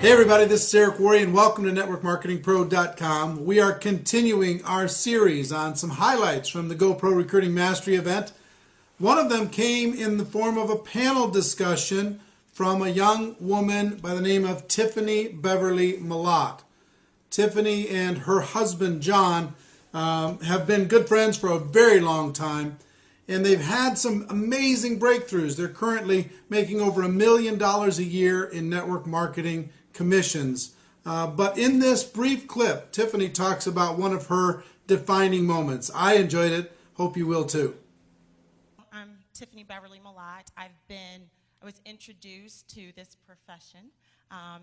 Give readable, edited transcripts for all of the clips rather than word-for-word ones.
Hey everybody, this is Eric Worre and welcome to NetworkMarketingPro.com. We are continuing our series on some highlights from the GoPro Recruiting Mastery event. One of them came in the form of a panel discussion from a young woman by the name of Tiffany Beverly Malott. Tiffany and her husband John have been good friends for a very long time, and they've had some amazing breakthroughs. They're currently making over $1 million a year in network marketing commissions. But in this brief clip, Tiffany talks about one of her defining moments. I enjoyed it. Hope you will too. I'm Tiffany Beverly Malott. I was introduced to this profession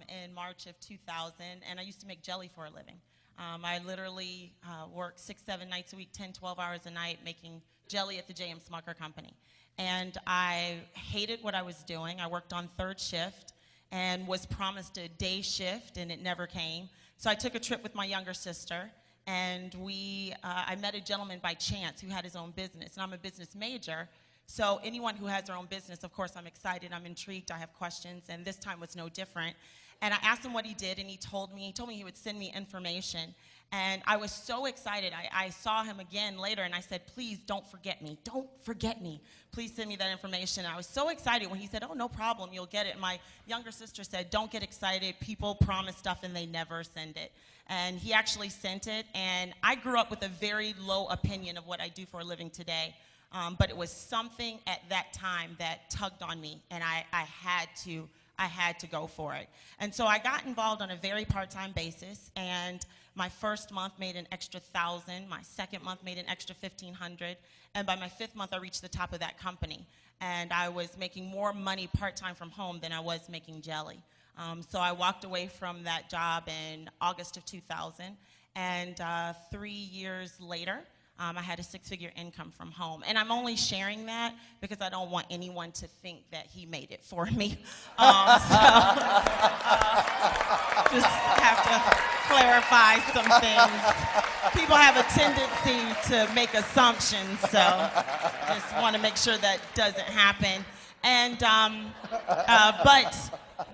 in March of 2000, and I used to make jelly for a living. I literally worked 6-7 nights a week, 10-12 hours a night, making jelly at the J.M. Smucker Company. And I hated what I was doing. I worked on third shift and was promised a day shift, and it never came. So I took a trip with my younger sister, and I met a gentleman by chance who had his own business, and I'm a business major. So anyone who has their own business, of course, I'm excited, I'm intrigued, I have questions, and this time was no different. And I asked him what he did, and he told me he would send me information. And I was so excited. I saw him again later, and I said, please don't forget me. Don't forget me. Please send me that information. And I was so excited when he said, oh, no problem, you'll get it. And my younger sister said, don't get excited. People promise stuff, and they never send it. And he actually sent it, and I grew up with a very low opinion of what I do for a living today. But it was something at that time that tugged on me, and I had to go for it. And so I got involved on a very part-time basis, and my first month made an extra $1,000, my second month made an extra $1,500, and by my fifth month I reached the top of that company. And I was making more money part-time from home than I was making jelly. So I walked away from that job in August of 2000, and 3 years later, I had a six-figure income from home. And I'm only sharing that because I don't want anyone to think that he made it for me. Just have to clarify some things. People have a tendency to make assumptions, so just want to make sure that doesn't happen. And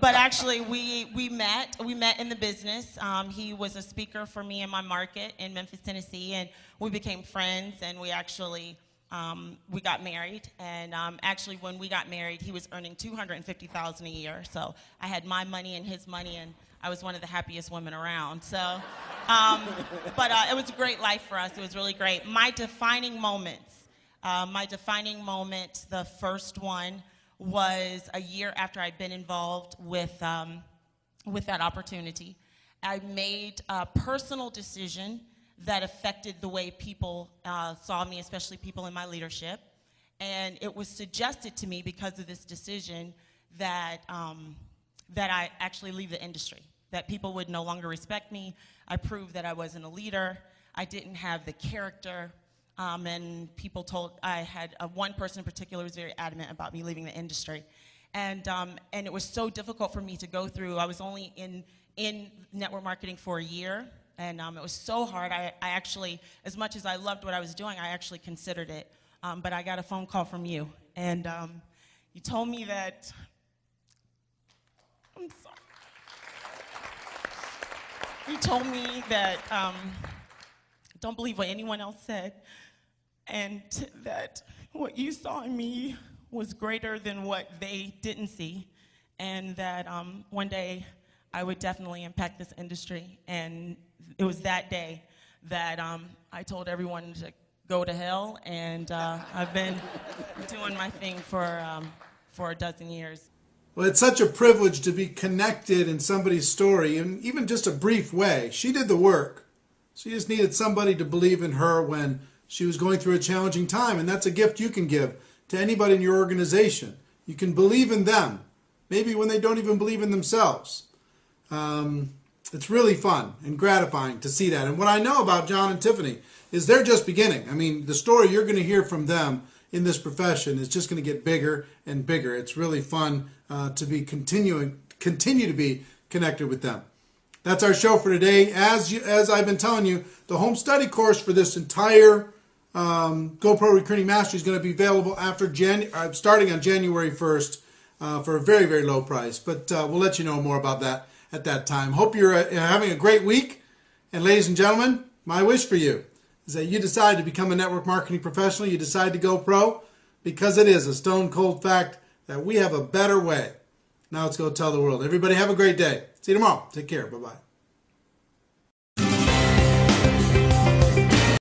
but actually, we met in the business. He was a speaker for me in my market in Memphis, Tennessee, and we became friends, and we actually we got married. And actually, when we got married, he was earning $250,000 a year. So I had my money and his money, and I was one of the happiest women around. So, but it was a great life for us. It was really great. My defining moments, the first one was a year after I'd been involved with that opportunity. I made a personal decision that affected the way people saw me, especially people in my leadership. And it was suggested to me because of this decision that I actually leave the industry, that people would no longer respect me. I proved that I wasn't a leader. I didn't have the character. And people told, I had one person in particular was very adamant about me leaving the industry. And it was so difficult for me to go through. I was only in network marketing for a year, and it was so hard. I actually, as much as I loved what I was doing, I actually considered it. But I got a phone call from you, and you told me that, I'm sorry. You told me that, don't believe what anyone else said, and that what you saw in me was greater than what they didn't see, and that one day I would definitely impact this industry. And it was that day that I told everyone to go to hell, and I've been doing my thing for a dozen years. Well, it's such a privilege to be connected in somebody's story, in even just a brief way. She did the work. She just needed somebody to believe in her when she was going through a challenging time, and that's a gift you can give to anybody in your organization. You can believe in them, maybe when they don't even believe in themselves. It's really fun and gratifying to see that. And what I know about John and Tiffany is they're just beginning. I mean, the story you're going to hear from them in this profession is just going to get bigger and bigger. It's really fun to be continue to be connected with them. That's our show for today. As I've been telling you, the home study course for this entire GoPro Recruiting Mastery is going to be available starting on January 1st for a very, very low price. But we'll let you know more about that at that time. Hope you're having a great week. And ladies and gentlemen, my wish for you is that you decide to become a network marketing professional. You decide to go pro, because it is a stone cold fact that we have a better way. Now let's go tell the world. Everybody have a great day. See you tomorrow. Take care. Bye-bye.